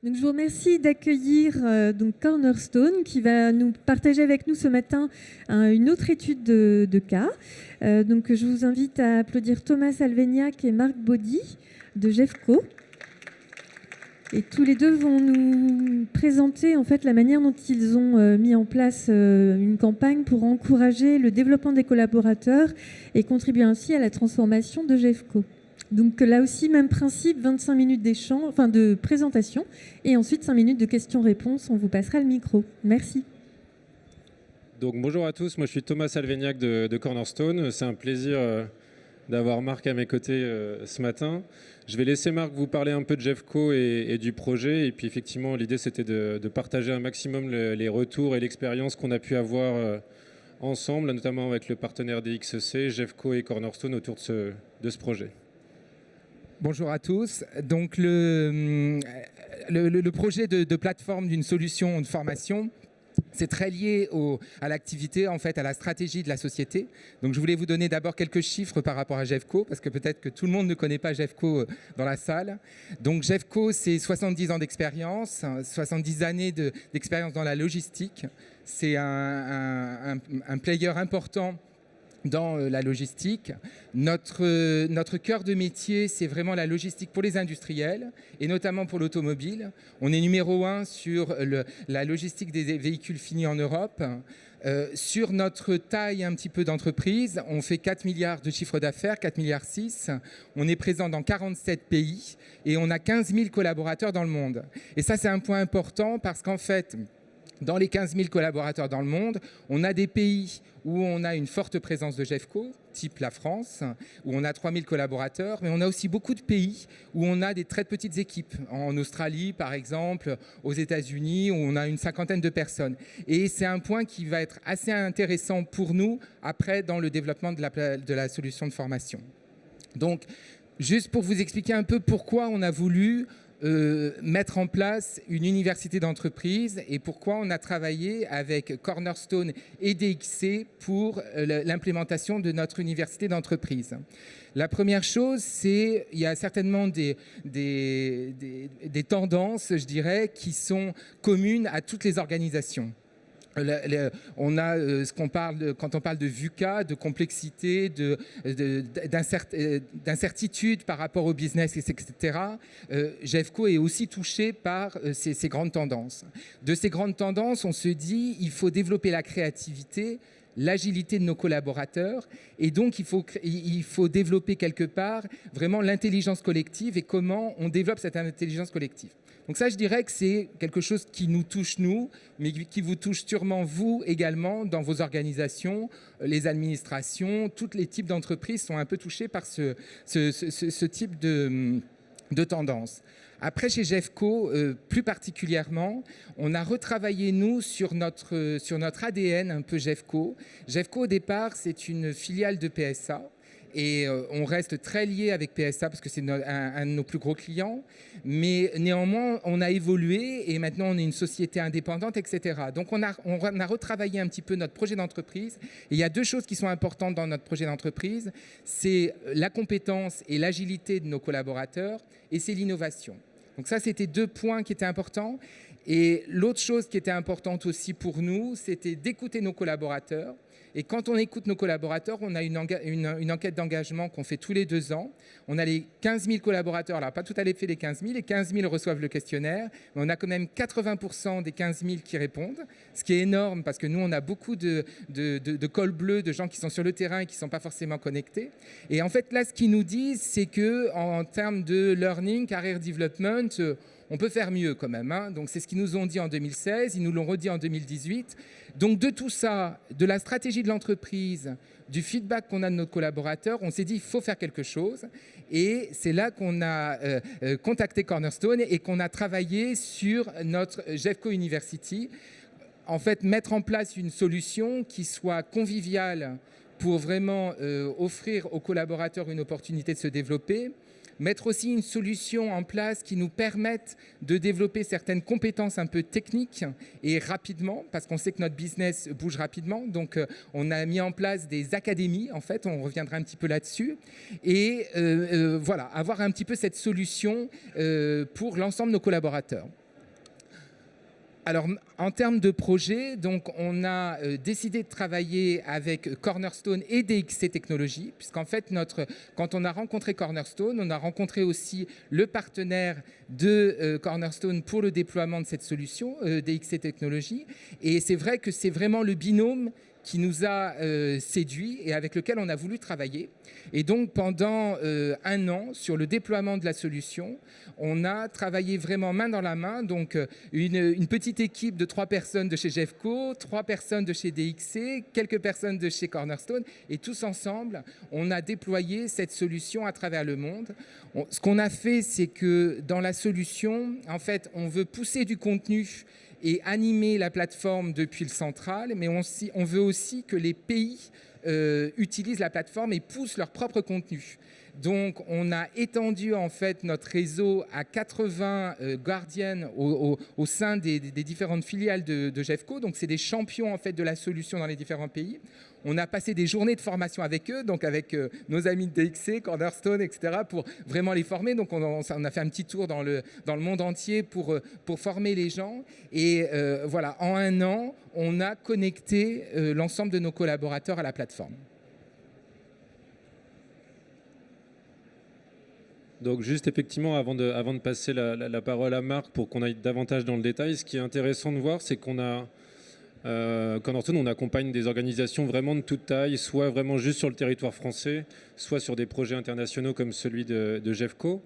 Donc, je vous remercie d'accueillir donc Cornerstone qui va nous partager avec nous ce matin une autre étude de cas. Donc, je vous invite à applaudir Thomas Alvegnac et Marc Baudy de Jeffco. Et tous les deux vont nous présenter en fait la manière dont ils ont mis en place une campagne pour encourager le développement des collaborateurs et contribuer ainsi à la transformation de Jeffco. Donc là aussi, même principe, 25 minutes d'échange, enfin de présentation, et ensuite 5 minutes de questions-réponses. On vous passera le micro. Merci. Donc bonjour à tous, moi je suis Thomas Alvegnac de Cornerstone. C'est un plaisir d'avoir Marc à mes côtés ce matin. Je vais laisser Marc vous parler un peu de Jeffco et du projet. Et puis effectivement, l'idée c'était de partager un maximum les retours et l'expérience qu'on a pu avoir ensemble, notamment avec le partenaire DXC, Jeffco et Cornerstone autour de ce projet. Bonjour à tous. Donc le projet de plateforme d'une solution de formation, c'est très lié à l'activité, en fait, à la stratégie de la société. Donc je voulais vous donner d'abord quelques chiffres par rapport à Jeffco, parce que peut-être que tout le monde ne connaît pas Jeffco dans la salle. Donc Jeffco, c'est 70 ans d'expérience, 70 années d'expérience dans la logistique. C'est un player important dans la logistique. Notre cœur de métier, c'est vraiment la logistique pour les industriels et notamment pour l'automobile. On est numéro 1 sur la logistique des véhicules finis en Europe. Sur notre taille un petit peu d'entreprise, on fait 4 milliards de chiffre d'affaires, 4 milliards 6. On est présent dans 47 pays et on a 15 000 collaborateurs dans le monde. Et ça, c'est un point important parce qu'en fait, dans les 15 000 collaborateurs dans le monde, on a des pays où on a une forte présence de Jeffco, type la France, où on a 3 000 collaborateurs, mais on a aussi beaucoup de pays où on a des très petites équipes. En Australie, par exemple, aux États-Unis, où on a une 50aine de personnes. Et c'est un point qui va être assez intéressant pour nous, après, dans le développement de la solution de formation. Donc, juste pour vous expliquer un peu pourquoi on a voulu mettre en place une université d'entreprise et pourquoi on a travaillé avec Cornerstone et DXC pour l'implémentation de notre université d'entreprise. La première chose, c'est qu'il y a certainement des tendances, je dirais, qui sont communes à toutes les organisations. On a ce qu'on parle quand on parle de VUCA, de complexité, d'incertitude par rapport au business, etc. Jeffco est aussi touché par ces grandes tendances. De ces grandes tendances, on se dit il faut développer la créativité, l'agilité de nos collaborateurs et donc il faut développer quelque part vraiment l'intelligence collective et comment on développe cette intelligence collective. Donc ça, je dirais que c'est quelque chose qui nous touche nous, mais qui vous touche sûrement vous également dans vos organisations, les administrations, tous les types d'entreprises sont un peu touchés par ce type de tendance. Après, chez Jeffco, plus particulièrement, on a retravaillé, nous, sur notre ADN un peu Jeffco. Jeffco, au départ, c'est une filiale de PSA. Et on reste très lié avec PSA parce que c'est un de nos plus gros clients. Mais néanmoins, on a évolué et maintenant, on est une société indépendante, etc. Donc, on a retravaillé un petit peu notre projet d'entreprise. Et il y a deux choses qui sont importantes dans notre projet d'entreprise. C'est la compétence et l'agilité de nos collaborateurs et c'est l'innovation. Donc ça, c'était deux points qui étaient importants. Et l'autre chose qui était importante aussi pour nous, c'était d'écouter nos collaborateurs. Et quand on écoute nos collaborateurs, on a une enquête d'engagement qu'on fait tous les 2 ans. On a les 15 000 collaborateurs, alors pas tout à fait les 15 000, les 15 000 reçoivent le questionnaire, mais on a quand même 80% des 15 000 qui répondent, ce qui est énorme parce que nous, on a beaucoup de cols bleus, de gens qui sont sur le terrain et qui ne sont pas forcément connectés. Et en fait, là, ce qu'ils nous disent, c'est qu'en termes de learning, career development, on peut faire mieux quand même. Hein. Donc, c'est ce qu'ils nous ont dit en 2016, ils nous l'ont redit en 2018. Donc, de tout ça, de la stratégie de l'entreprise, du feedback qu'on a de nos collaborateurs, on s'est dit il faut faire quelque chose. Et c'est là qu'on a contacté Cornerstone et qu'on a travaillé sur notre Jeffco University. En fait, mettre en place une solution qui soit conviviale pour vraiment offrir aux collaborateurs une opportunité de se développer, mettre aussi une solution en place qui nous permette de développer certaines compétences un peu techniques et rapidement, parce qu'on sait que notre business bouge rapidement. Donc, on a mis en place des académies, en fait, on reviendra un petit peu là-dessus. Et voilà, avoir un petit peu cette solution pour l'ensemble de nos collaborateurs. Alors, en termes de projet, donc, on a décidé de travailler avec Cornerstone et DXC Technologies, puisqu'en fait, quand on a rencontré Cornerstone, on a rencontré aussi le partenaire de Cornerstone pour le déploiement de cette solution, DXC Technologies. Et c'est vrai que c'est vraiment le binôme qui nous a séduits et avec lequel on a voulu travailler. Et donc, pendant 1 an, sur le déploiement de la solution, on a travaillé vraiment main dans la main. Donc, une petite équipe de 3 personnes de chez Jeffco, 3 personnes de chez DXC, quelques personnes de chez Cornerstone. Et tous ensemble, on a déployé cette solution à travers le monde. Ce qu'on a fait, c'est que dans la solution, en fait, on veut pousser du contenu et animer la plateforme depuis le central, mais on veut aussi que les pays utilisent la plateforme et poussent leur propre contenu. Donc, on a étendu en fait notre réseau à 80 Guardians au sein des différentes filiales de Jeffco. Donc, c'est des champions en fait de la solution dans les différents pays. On a passé des journées de formation avec eux, donc avec nos amis de DXC, Cornerstone, etc., pour vraiment les former. Donc, on a fait un petit tour dans le monde entier pour former les gens. Et voilà, en 1 an, on a connecté l'ensemble de nos collaborateurs à la plateforme. Donc juste effectivement, avant de passer la parole à Marc pour qu'on aille davantage dans le détail, ce qui est intéressant de voir, c'est qu'on a, Cornerstone, on accompagne des organisations vraiment de toute taille, soit vraiment juste sur le territoire français, soit sur des projets internationaux comme celui de Jeffco.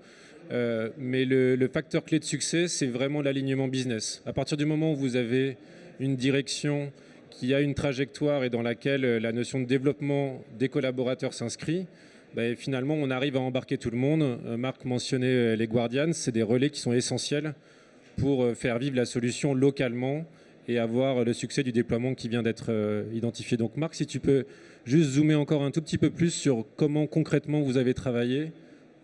Mais le facteur clé de succès, c'est vraiment l'alignement business. À partir du moment où vous avez une direction qui a une trajectoire et dans laquelle la notion de développement des collaborateurs s'inscrit, finalement, on arrive à embarquer tout le monde. Marc mentionnait les Guardians, c'est des relais qui sont essentiels pour faire vivre la solution localement et avoir le succès du déploiement qui vient d'être identifié. Donc Marc, si tu peux juste zoomer encore un tout petit peu plus sur comment concrètement vous avez travaillé,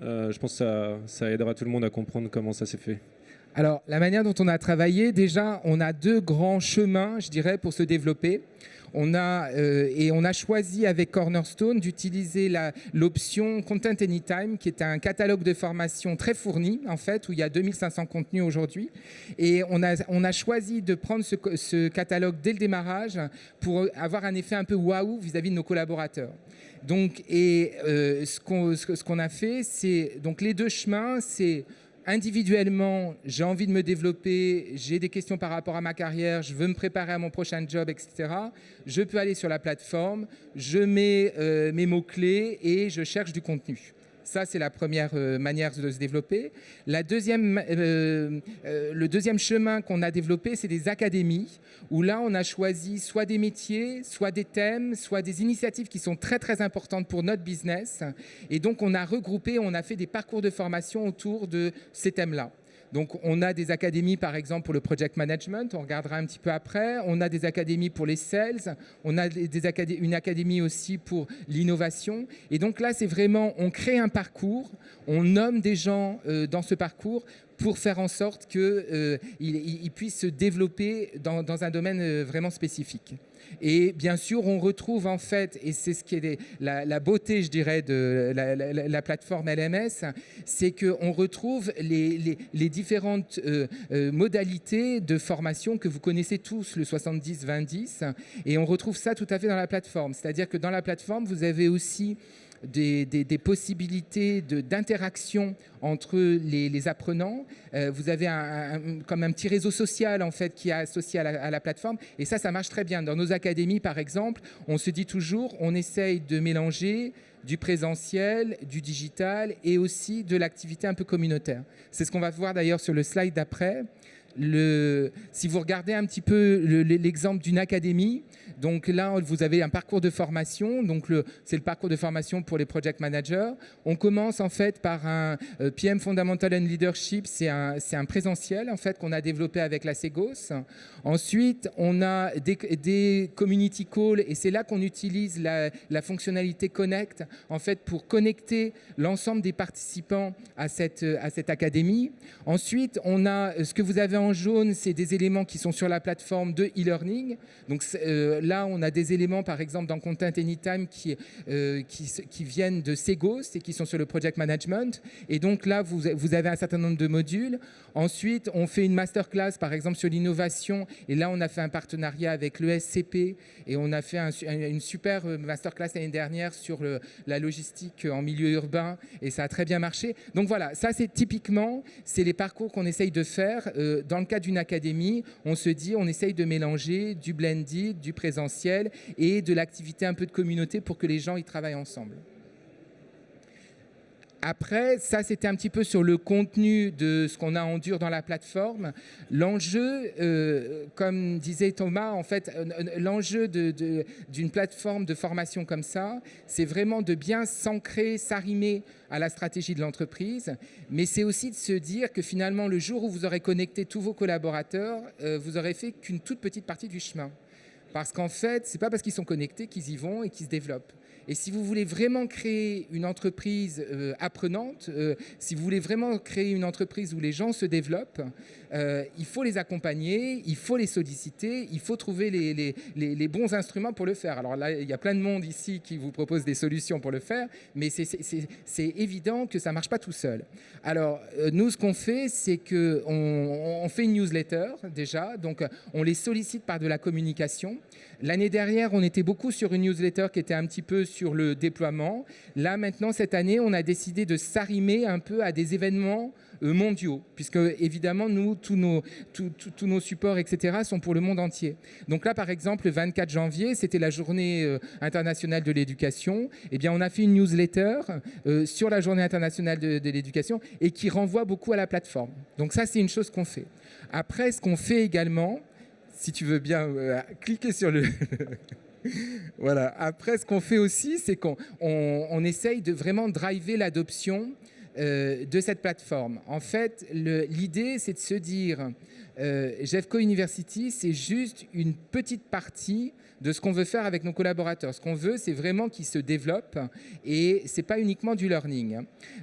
je pense que ça aidera tout le monde à comprendre comment ça s'est fait. Alors, la manière dont on a travaillé, déjà, on a 2 grands chemins, je dirais, pour se développer. On a choisi avec Cornerstone d'utiliser l'option Content Anytime, qui est un catalogue de formation très fourni, en fait, où il y a 2500 contenus aujourd'hui. Et on a choisi de prendre ce catalogue dès le démarrage pour avoir un effet un peu waouh vis-à-vis de nos collaborateurs. Donc, ce qu'on a fait, c'est donc les 2 chemins, c'est individuellement, j'ai envie de me développer, j'ai des questions par rapport à ma carrière, je veux me préparer à mon prochain job, etc. Je peux aller sur la plateforme, je mets mes mots-clés et je cherche du contenu. Ça, c'est la première manière de se développer. Le deuxième chemin qu'on a développé, c'est des académies, où là, on a choisi soit des métiers, soit des thèmes, soit des initiatives qui sont très, très importantes pour notre business. Et donc, on a regroupé, on a fait des parcours de formation autour de ces thèmes-là. Donc, on a des académies, par exemple, pour le project management, on regardera un petit peu après. On a des académies pour les sales, on a une académie aussi pour l'innovation. Et donc là, c'est vraiment, on crée un parcours, on nomme des gens dans ce parcours pour faire en sorte qu'ils puissent se développer dans un domaine vraiment spécifique. Et bien sûr, on retrouve en fait, et c'est ce qui est la beauté, je dirais, de la plateforme LMS, c'est qu'on retrouve les différentes modalités de formation que vous connaissez tous, le 70-20-10, et on retrouve ça tout à fait dans la plateforme. C'est-à-dire que dans la plateforme, vous avez aussi des possibilités d'interaction entre les apprenants. Vous avez comme un petit réseau social en fait qui est associé à la plateforme, et ça marche très bien. Dans nos académies, par exemple, on se dit toujours, on essaye de mélanger du présentiel, du digital et aussi de l'activité un peu communautaire. C'est ce qu'on va voir d'ailleurs sur le slide d'après. Si vous regardez un petit peu l'exemple d'une académie, donc là, vous avez un parcours de formation. Donc c'est le parcours de formation pour les project managers. On commence en fait par un PM Fundamental and Leadership. C'est un présentiel en fait qu'on a développé avec la Segos. Ensuite, on a des community calls et c'est là qu'on utilise la fonctionnalité Connect en fait pour connecter l'ensemble des participants à cette académie. Ensuite, on a ce que vous avez en jaune, c'est des éléments qui sont sur la plateforme de e-learning. Donc là, on a des éléments, par exemple, dans Content Anytime qui viennent de Segos et qui sont sur le project management. Et donc là, vous avez un certain nombre de modules. Ensuite, on fait une masterclass, par exemple, sur l'innovation. Et là, on a fait un partenariat avec l'ESCP et on a fait une super masterclass l'année dernière sur la logistique en milieu urbain. Et ça a très bien marché. Donc voilà, ça, c'est typiquement, c'est les parcours qu'on essaye de faire. Dans le cadre d'une académie, on se dit, on essaye de mélanger du blended, du présentiel et de l'activité un peu de communauté pour que les gens y travaillent ensemble. Après, ça, c'était un petit peu sur le contenu de ce qu'on a en dur dans la plateforme. L'enjeu, comme disait Thomas, en fait, l'enjeu d'une plateforme de formation comme ça, c'est vraiment de bien s'ancrer, s'arrimer à la stratégie de l'entreprise, mais c'est aussi de se dire que finalement, le jour où vous aurez connecté tous vos collaborateurs, vous aurez fait qu'une toute petite partie du chemin. Parce qu'en fait, ce n'est pas parce qu'ils sont connectés qu'ils y vont et qu'ils se développent. Et si vous voulez vraiment créer une entreprise apprenante, si vous voulez vraiment créer une entreprise où les gens se développent, il faut les accompagner, il faut les solliciter, il faut trouver les bons instruments pour le faire. Alors là, il y a plein de monde ici qui vous propose des solutions pour le faire, mais c'est évident que ça ne marche pas tout seul. Alors, nous, ce qu'on fait, c'est qu'on fait une newsletter déjà, donc on les sollicite par de la communication. L'année dernière, on était beaucoup sur une newsletter qui était un petit peu sur le déploiement. Là, maintenant, cette année, on a décidé de s'arrimer un peu à des événements mondiaux, puisque évidemment, nous, tous nos supports, etc., sont pour le monde entier. Donc là, par exemple, le 24 janvier, c'était la journée internationale de l'éducation. Eh bien, on a fait une newsletter sur la journée internationale de l'éducation et qui renvoie beaucoup à la plateforme. Donc ça, c'est une chose qu'on fait. Après, ce qu'on fait également, si tu veux bien cliquer sur le... Voilà. Après, ce qu'on fait aussi, c'est qu'on essaye de vraiment driver l'adoption de cette plateforme. En fait, l'idée, c'est de se dire, Jeffco University, c'est juste une petite partie de ce qu'on veut faire avec nos collaborateurs. Ce qu'on veut, c'est vraiment qu'ils se développent et ce n'est pas uniquement du learning.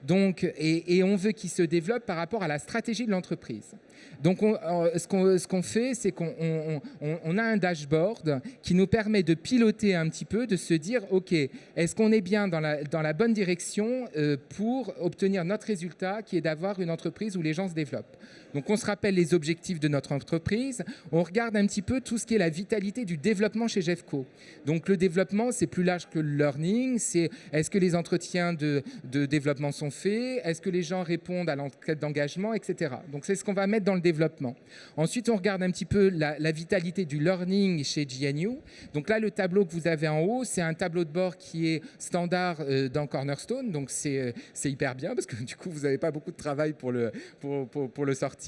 Donc, et on veut qu'ils se développent par rapport à la stratégie de l'entreprise. Donc, ce qu'on fait, c'est qu'on a un dashboard qui nous permet de piloter un petit peu, de se dire, OK, est-ce qu'on est bien dans la bonne direction pour obtenir notre résultat qui est d'avoir une entreprise où les gens se développent. Donc, on se rappelle les objectifs de notre entreprise. On regarde un petit peu tout ce qui est la vitalité du développement chez Jeffco. Donc, le développement, c'est plus large que le learning. C'est est-ce que les entretiens de développement sont faits? Est-ce que les gens répondent à l'enquête d'engagement, etc. Donc, c'est ce qu'on va mettre dans le développement. Ensuite, on regarde un petit peu la vitalité du learning chez GNU. Donc là, le tableau que vous avez en haut, c'est un tableau de bord qui est standard dans Cornerstone. Donc, c'est hyper bien parce que du coup, vous n'avez pas beaucoup de travail pour le sortir.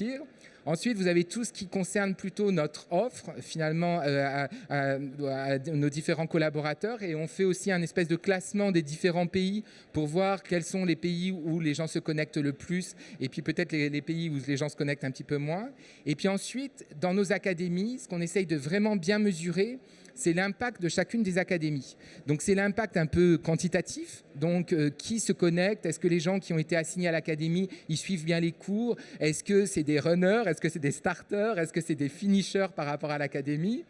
Ensuite, vous avez tout ce qui concerne plutôt notre offre, finalement, à nos différents collaborateurs. Et on fait aussi un espèce de classement des différents pays pour voir quels sont les pays où les gens se connectent le plus et puis peut-être les pays où les gens se connectent un petit peu moins. Et puis ensuite, dans nos académies, ce qu'on essaye de vraiment bien mesurer, c'est l'impact de chacune des académies. Donc, c'est l'impact un peu quantitatif. Donc, qui se connecte? Est-ce que les gens qui ont été assignés à l'académie, ils suivent bien les cours? Est-ce que c'est des runners? Est-ce que c'est des starters? Est-ce que c'est des finishers par rapport à l'académie?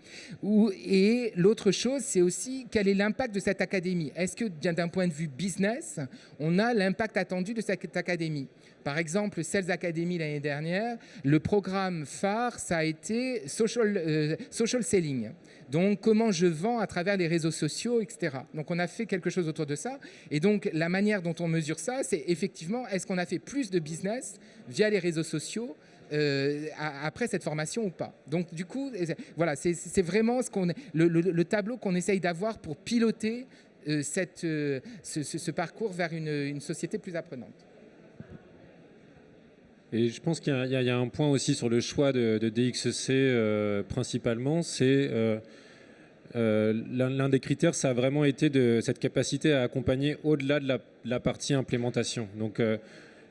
Et l'autre chose, c'est aussi quel est l'impact de cette académie? Est-ce que d'un point de vue business, on a l'impact attendu de cette académie? Par exemple, Sales Academy l'année dernière, le programme phare, ça a été social selling. Donc, comment je vends à travers les réseaux sociaux, etc. Donc, on a fait quelque chose autour de ça. Et donc, la manière dont on mesure ça, c'est effectivement, est-ce qu'on a fait plus de business via les réseaux sociaux après cette formation ou pas. Donc, du coup, voilà, c'est vraiment le tableau qu'on essaye d'avoir pour piloter ce parcours vers une société plus apprenante. Et je pense qu'il y a un point aussi sur le choix de DXC principalement, c'est l'un des critères, ça a vraiment été de cette capacité à accompagner au-delà de la partie implémentation. Donc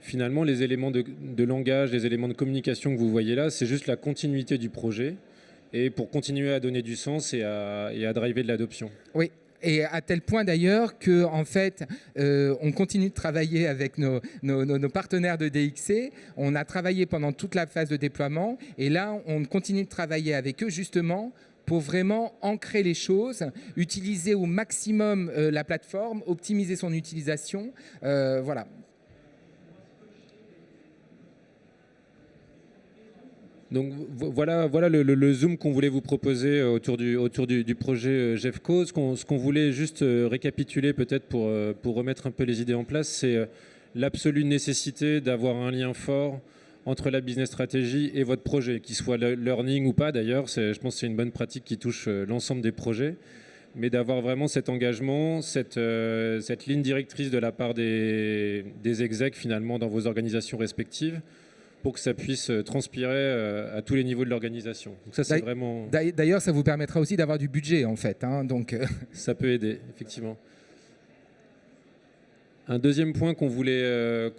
finalement, les éléments de langage, les éléments de communication que vous voyez là, c'est juste la continuité du projet et pour continuer à donner du sens et à driver de l'adoption. Oui. Et à tel point d'ailleurs que en fait, on continue de travailler avec nos partenaires de DXC. On a travaillé pendant toute la phase de déploiement et là, on continue de travailler avec eux justement pour vraiment ancrer les choses, utiliser au maximum la plateforme, optimiser son utilisation. Voilà. Donc voilà le zoom qu'on voulait vous proposer autour du projet Jeffco. Ce qu'on voulait juste récapituler peut-être pour remettre un peu les idées en place, c'est l'absolue nécessité d'avoir un lien fort entre la business stratégie et votre projet, qu'il soit learning ou pas d'ailleurs. Je pense que c'est une bonne pratique qui touche l'ensemble des projets, mais d'avoir vraiment cet engagement, cette ligne directrice de la part des execs finalement dans vos organisations respectives, pour que ça puisse transpirer à tous les niveaux de l'organisation. Donc ça, c'est vraiment... D'ailleurs, ça vous permettra aussi d'avoir du budget, en fait. Hein, donc... Ça peut aider, effectivement. Un deuxième point qu'on voulait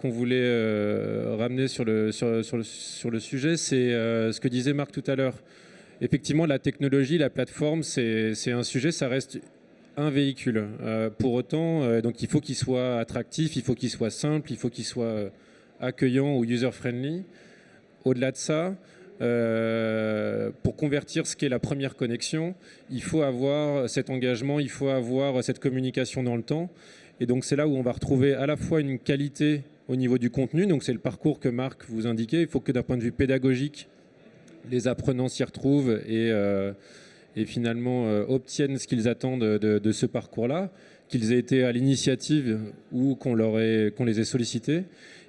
ramener sur le sujet, c'est ce que disait Marc tout à l'heure. Effectivement, la technologie, la plateforme, c'est un sujet, ça reste un véhicule. Pour autant, donc il faut qu'il soit attractif, il faut qu'il soit simple, il faut qu'il soit accueillant ou user-friendly. Au-delà de ça, pour convertir ce qu'est la première connexion, il faut avoir cet engagement, il faut avoir cette communication dans le temps. Et donc c'est là où on va retrouver à la fois une qualité au niveau du contenu, donc c'est le parcours que Marc vous indiquait. Il faut que d'un point de vue pédagogique, les apprenants s'y retrouvent et finalement obtiennent ce qu'ils attendent de ce parcours-là, qu'ils aient été à l'initiative ou qu'on les ait sollicités.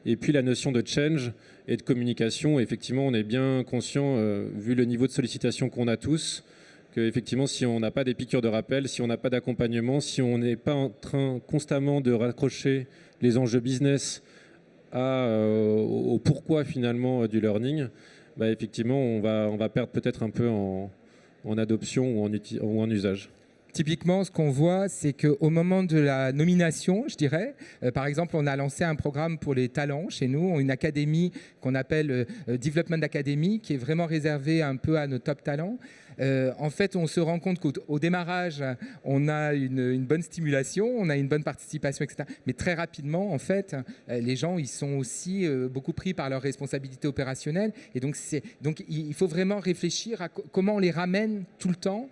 Et puis la notion de change et de communication, effectivement, on est bien conscient, vu le niveau de sollicitation qu'on a tous, qu'effectivement, si on n'a pas des piqûres de rappel, si on n'a pas d'accompagnement, si on n'est pas en train constamment de raccrocher les enjeux business au pourquoi finalement du learning, bah, effectivement, on va perdre peut-être un peu en adoption ou en usage. Typiquement, ce qu'on voit, c'est qu'au moment de la nomination, je dirais, par exemple, on a lancé un programme pour les talents chez nous, une académie qu'on appelle Development Academy, qui est vraiment réservée un peu à nos top talents. En fait, on se rend compte qu'au démarrage, on a une bonne stimulation, on a une bonne participation, etc. Mais très rapidement, en fait, les gens, ils sont aussi beaucoup pris par leurs responsabilités opérationnelles. Et donc, il faut vraiment réfléchir à comment on les ramène tout le temps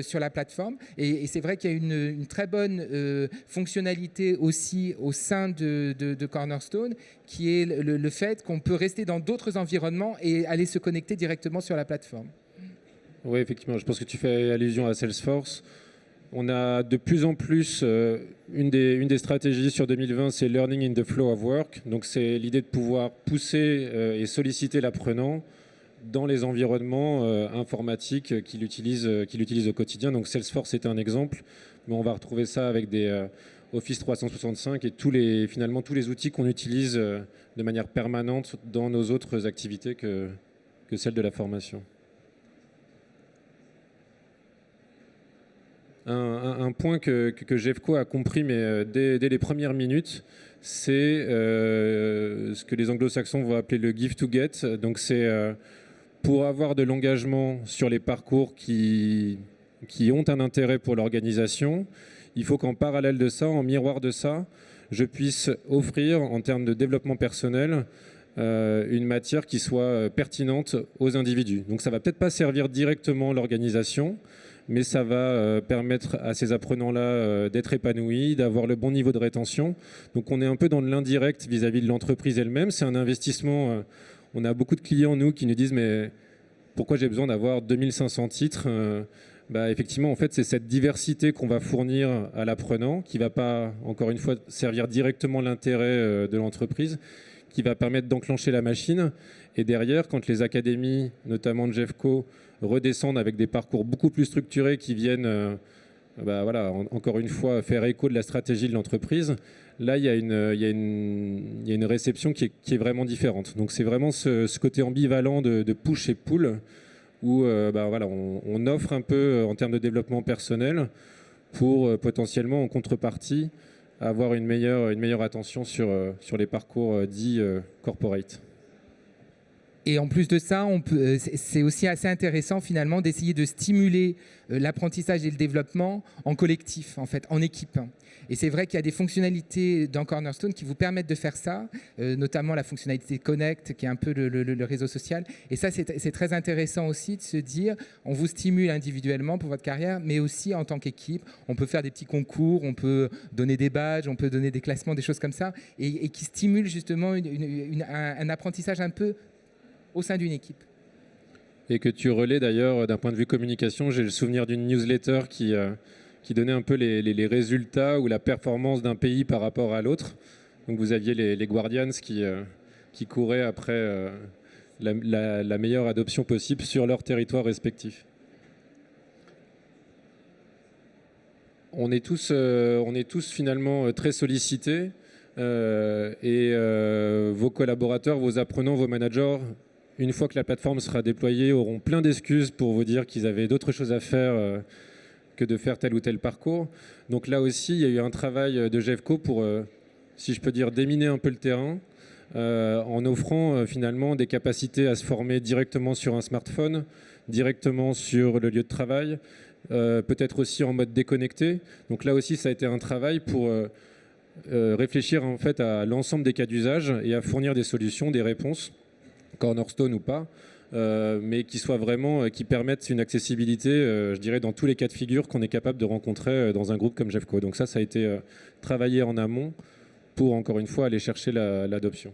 sur la plateforme. Et c'est vrai qu'il y a une très bonne fonctionnalité aussi au sein de Cornerstone, qui est le fait qu'on peut rester dans d'autres environnements et aller se connecter directement sur la plateforme. Oui, effectivement, je pense que tu fais allusion à Salesforce. On a de plus en plus, une des stratégies sur 2020, c'est Learning in the Flow of Work. Donc c'est l'idée de pouvoir pousser et solliciter l'apprenant dans les environnements informatiques qu'il utilise au quotidien. Donc Salesforce est un exemple, mais on va retrouver ça avec des Office 365 et finalement tous les outils qu'on utilise de manière permanente dans nos autres activités que celle de la formation. Un point que Jeffco a compris, mais dès les premières minutes, c'est ce que les anglo-saxons vont appeler le give to get. Donc c'est pour avoir de l'engagement sur les parcours qui ont un intérêt pour l'organisation, il faut qu'en parallèle de ça, en miroir de ça, je puisse offrir en termes de développement personnel une matière qui soit pertinente aux individus. Donc ça ne va peut-être pas servir directement l'organisation, mais ça va permettre à ces apprenants-là d'être épanouis, d'avoir le bon niveau de rétention. Donc on est un peu dans l'indirect vis-à-vis de l'entreprise elle-même. C'est un investissement. On a beaucoup de clients, nous, qui nous disent « mais pourquoi j'ai besoin d'avoir 2500 titres ?» Bah, effectivement, en fait, c'est cette diversité qu'on va fournir à l'apprenant qui ne va pas, encore une fois, servir directement l'intérêt de l'entreprise, qui va permettre d'enclencher la machine. Et derrière, quand les académies, notamment de Jeffco, redescendent avec des parcours beaucoup plus structurés qui viennent, voilà, encore une fois, faire écho de la stratégie de l'entreprise, là, il y a une réception qui est vraiment différente. Donc, c'est vraiment ce côté ambivalent de push et pull où voilà, on offre un peu en termes de développement personnel pour potentiellement, en contrepartie, avoir une meilleure attention sur les parcours dits corporate. Et en plus de ça, c'est aussi assez intéressant finalement d'essayer de stimuler l'apprentissage et le développement en collectif, en fait, en équipe. Et c'est vrai qu'il y a des fonctionnalités dans Cornerstone qui vous permettent de faire ça, notamment la fonctionnalité Connect, qui est un peu le réseau social. Et ça, c'est très intéressant aussi de se dire, on vous stimule individuellement pour votre carrière, mais aussi en tant qu'équipe. On peut faire des petits concours, on peut donner des badges, on peut donner des classements, des choses comme ça, et qui stimulent justement un apprentissage un peu au sein d'une équipe. Et que tu relais d'ailleurs d'un point de vue communication. J'ai le souvenir d'une newsletter qui donnait un peu les résultats ou la performance d'un pays par rapport à l'autre. Donc vous aviez les Guardians qui couraient après la meilleure adoption possible sur leur territoire respectif. On est tous finalement très sollicités et vos collaborateurs, vos apprenants, vos managers, une fois que la plateforme sera déployée, auront plein d'excuses pour vous dire qu'ils avaient d'autres choses à faire que de faire tel ou tel parcours. Donc là aussi, il y a eu un travail de Jeffco pour, si je peux dire, déminer un peu le terrain en offrant finalement des capacités à se former directement sur un smartphone, directement sur le lieu de travail, peut-être aussi en mode déconnecté. Donc là aussi, ça a été un travail pour réfléchir en fait à l'ensemble des cas d'usage et à fournir des solutions, des réponses, Cornerstone ou pas, mais qui permettent une accessibilité, je dirais, dans tous les cas de figure qu'on est capable de rencontrer dans un groupe comme Jeffco. Donc ça a été travaillé en amont pour, encore une fois, aller chercher l'adoption.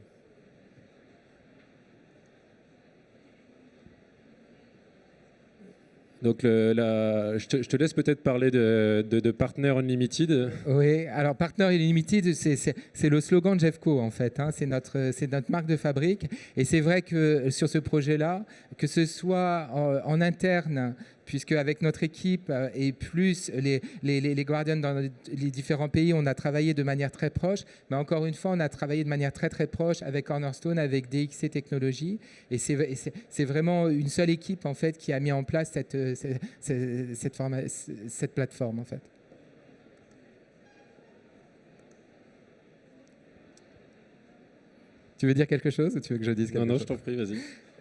Donc je te laisse peut-être parler de Partner Unlimited. Oui, alors Partner Unlimited, c'est le slogan de Jeffco en fait, hein, c'est notre marque de fabrique. Et c'est vrai que sur ce projet-là, que ce soit en interne, puisque avec notre équipe et plus les Guardians dans les différents pays, on a travaillé de manière très proche. Mais encore une fois, on a travaillé de manière très très proche avec Cornerstone, avec DXC Technologies. Et c'est vraiment une seule équipe en fait qui a mis en place cette plateforme en fait. Tu veux dire quelque chose ou tu veux que je dise quelque chose ? Non, je t'en prie, vas-y.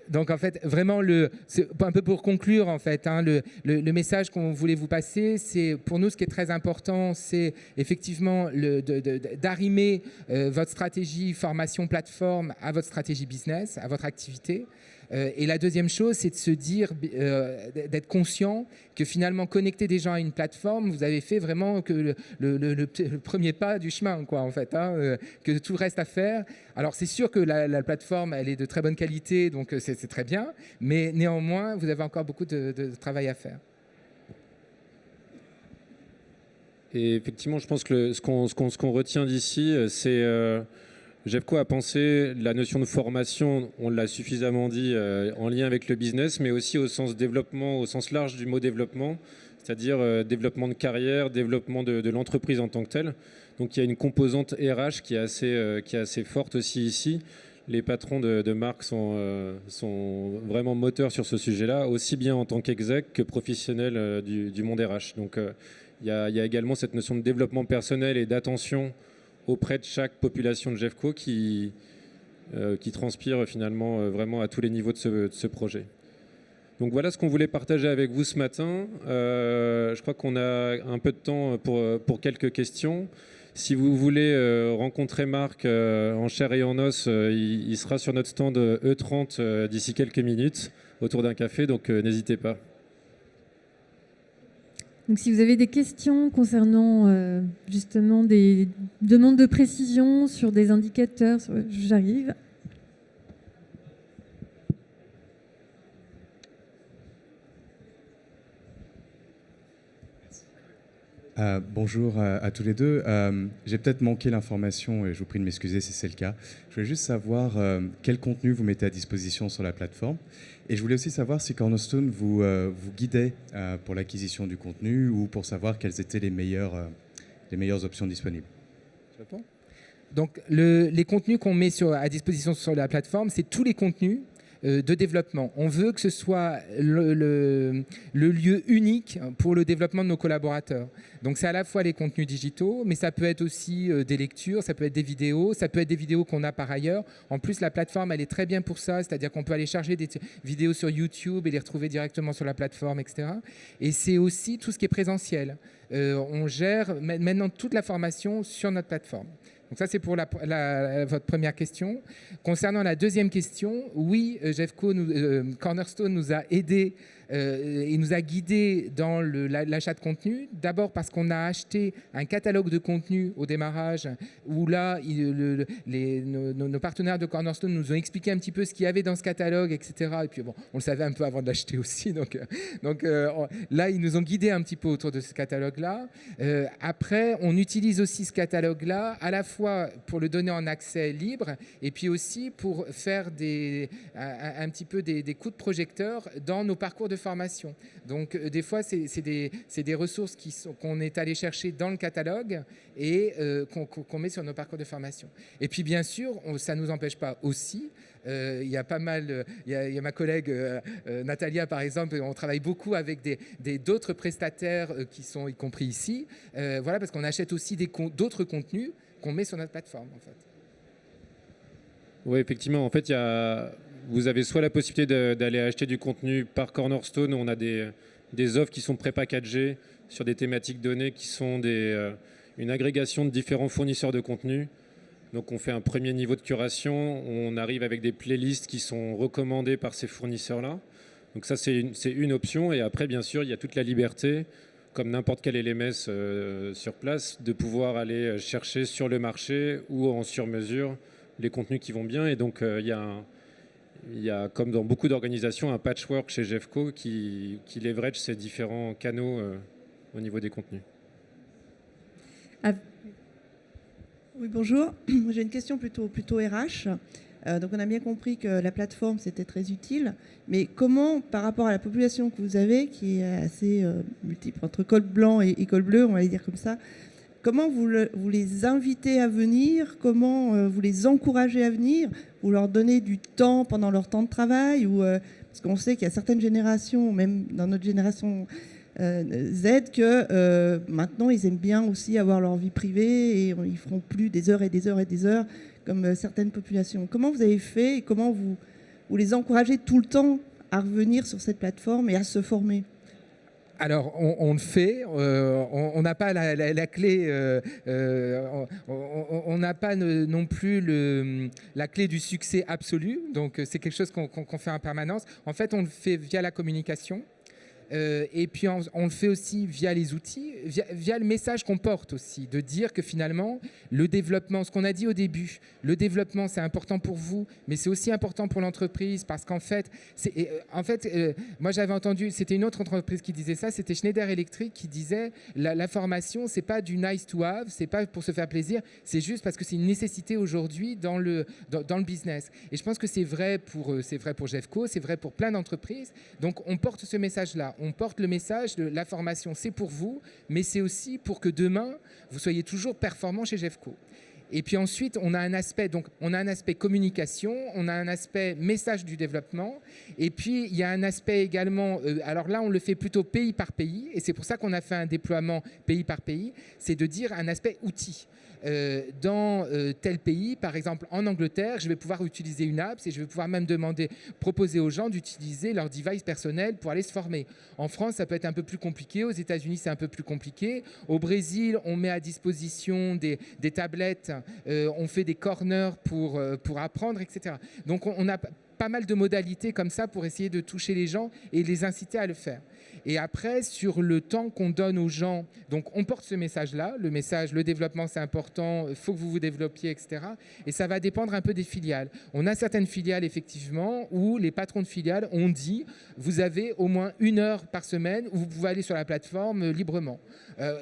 Donc en fait, vraiment, c'est un peu pour conclure, en fait, hein, le message qu'on voulait vous passer, c'est pour nous ce qui est très important, c'est effectivement d'arrimer votre stratégie formation plateforme à votre stratégie business, à votre activité. Et la deuxième chose, c'est de se dire, d'être conscient que finalement, connecter des gens à une plateforme, vous avez fait vraiment que le premier pas du chemin, quoi, en fait, hein, que tout reste à faire. Alors, c'est sûr que la plateforme, elle est de très bonne qualité, donc c'est très bien, mais néanmoins, vous avez encore beaucoup de travail à faire. Et effectivement, je pense que ce qu'on retient d'ici, c'est Jeffco a pensé la notion de formation, on l'a suffisamment dit, en lien avec le business, mais aussi au sens développement, au sens large du mot développement, c'est-à-dire développement de carrière, développement de l'entreprise en tant que telle. Donc il y a une composante RH qui est assez forte aussi ici. Les patrons de marque sont vraiment moteurs sur ce sujet-là, aussi bien en tant qu'exec que professionnels du monde RH. Donc il y a également cette notion de développement personnel et d'attention auprès de chaque population de Jeffco qui transpire finalement vraiment à tous les niveaux de ce projet. Donc voilà ce qu'on voulait partager avec vous ce matin. Je crois qu'on a un peu de temps pour quelques questions. Si vous voulez rencontrer Marc en chair et en os, il sera sur notre stand E30 d'ici quelques minutes autour d'un café, donc n'hésitez pas. Donc, si vous avez des questions concernant justement des demandes de précision sur des indicateurs, j'arrive. Bonjour à tous les deux. J'ai peut-être manqué l'information et je vous prie de m'excuser si c'est le cas. Je voulais juste savoir quel contenu vous mettez à disposition sur la plateforme. Et je voulais aussi savoir si Cornerstone vous guidait pour l'acquisition du contenu ou pour savoir quelles étaient les meilleures options disponibles. Donc, les contenus qu'on met à disposition sur la plateforme, c'est tous les contenus de développement. On veut que ce soit le lieu unique pour le développement de nos collaborateurs. Donc c'est à la fois les contenus digitaux, mais ça peut être aussi des lectures, ça peut être des vidéos, ça peut être des vidéos qu'on a par ailleurs. En plus, la plateforme, elle est très bien pour ça, c'est-à-dire qu'on peut aller charger des vidéos sur YouTube et les retrouver directement sur la plateforme, etc. Et c'est aussi tout ce qui est présentiel. On gère maintenant toute la formation sur notre plateforme. Donc ça, c'est pour votre première question. Concernant la deuxième question, oui, Jeffco, Cornerstone nous a aidés et nous a guidés dans l'achat de contenu. D'abord parce qu'on a acheté un catalogue de contenu au démarrage où là, nos partenaires de Cornerstone nous ont expliqué un petit peu ce qu'il y avait dans ce catalogue, etc. Et puis bon, on le savait un peu avant de l'acheter aussi. Donc là, ils nous ont guidés un petit peu autour de ce catalogue-là. Après, on utilise aussi ce catalogue-là à la fois pour le donner en accès libre et puis aussi pour faire un petit peu des coups de projecteur dans nos parcours de formation. Donc des fois, c'est des ressources qu'on est allé chercher dans le catalogue et qu'on met sur nos parcours de formation. Et puis bien sûr, ça ne nous empêche pas aussi. Il y a pas mal, il y a ma collègue Natalia par exemple, on travaille beaucoup avec d'autres prestataires qui sont y compris ici, voilà, parce qu'on achète aussi d'autres contenus qu'on met sur notre plateforme en fait. Oui, effectivement, en fait, vous avez soit la possibilité d'aller acheter du contenu par Cornerstone, on a des offres qui sont pré-packagées sur des thématiques données qui sont une agrégation de différents fournisseurs de contenu. Donc on fait un premier niveau de curation, on arrive avec des playlists qui sont recommandées par ces fournisseurs-là. Donc ça, c'est une option. Et après, bien sûr, il y a toute la liberté, comme n'importe quel LMS sur place, de pouvoir aller chercher sur le marché ou en sur-mesure les contenus qui vont bien. Et donc, il y a, comme dans beaucoup d'organisations, un patchwork chez Jeffco qui leverage ces différents canaux au niveau des contenus. Oui, bonjour. J'ai une question plutôt RH. Donc, on a bien compris que la plateforme, c'était très utile. Mais comment, par rapport à la population que vous avez, qui est assez multiple, entre col blanc et col bleu, on va les dire comme ça, comment vous les invitez à venir? Comment vous les encouragez à venir? Vous leur donnez du temps pendant leur temps de travail parce qu'on sait qu'il y a certaines générations, même dans notre génération Z, que maintenant, ils aiment bien aussi avoir leur vie privée et ils ne feront plus des heures et des heures et des heures comme certaines populations. Comment vous avez fait et comment vous les encouragez tout le temps à revenir sur cette plateforme et à se former? Alors, on le fait. On n'a pas la clé. On n'a pas non plus la clé du succès absolu. Donc, c'est quelque chose qu'on fait en permanence. En fait, on le fait via la communication. Et puis on le fait aussi via les outils, via le message qu'on porte aussi, de dire que finalement le développement, ce qu'on a dit au début, le développement c'est important pour vous, mais c'est aussi important pour l'entreprise parce qu'en fait, moi j'avais entendu, c'était une autre entreprise qui disait ça, c'était Schneider Electric qui disait la formation c'est pas du nice to have, c'est pas pour se faire plaisir, c'est juste parce que c'est une nécessité aujourd'hui dans le business. Et je pense que c'est vrai pour Jeffco, c'est vrai pour plein d'entreprises. Donc on porte ce message-là. On porte le message de la formation, c'est pour vous, mais c'est aussi pour que demain, vous soyez toujours performant chez Jeffco. Et puis ensuite, on a un aspect communication, on a un aspect message du développement, et puis il y a un aspect également, alors là on le fait plutôt pays par pays, et c'est pour ça qu'on a fait un déploiement pays par pays, c'est de dire un aspect outil. Dans tel pays, par exemple en Angleterre, je vais pouvoir utiliser une app et je vais pouvoir même proposer aux gens d'utiliser leur device personnel pour aller se former. En France, ça peut être un peu plus compliqué. Aux États-Unis, c'est un peu plus compliqué. Au Brésil, on met à disposition des tablettes, on fait des corners pour apprendre, etc. Donc, on a pas mal de modalités comme ça pour essayer de toucher les gens et les inciter à le faire. Et après, sur le temps qu'on donne aux gens, donc on porte ce message-là, le message, le développement c'est important, il faut que vous vous développiez, etc. Et ça va dépendre un peu des filiales. On a certaines filiales, effectivement, où les patrons de filiales ont dit, vous avez au moins 1 heure par semaine où vous pouvez aller sur la plateforme librement.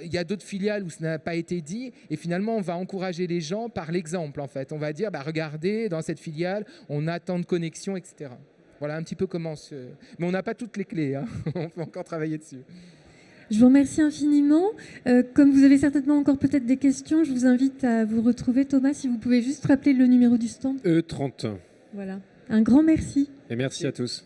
Il y a d'autres filiales où ça n'a pas été dit, et finalement, on va encourager les gens par l'exemple, en fait. On va dire, regardez, dans cette filiale, on a tant de connexions, etc. Voilà un petit peu comment Mais on n'a pas toutes les clés, hein. On peut encore travailler dessus. Je vous remercie infiniment. Comme vous avez certainement encore peut-être des questions, je vous invite à vous retrouver. Thomas, si vous pouvez juste rappeler le numéro du stand. E30. Voilà. Un grand merci. Et merci à tous.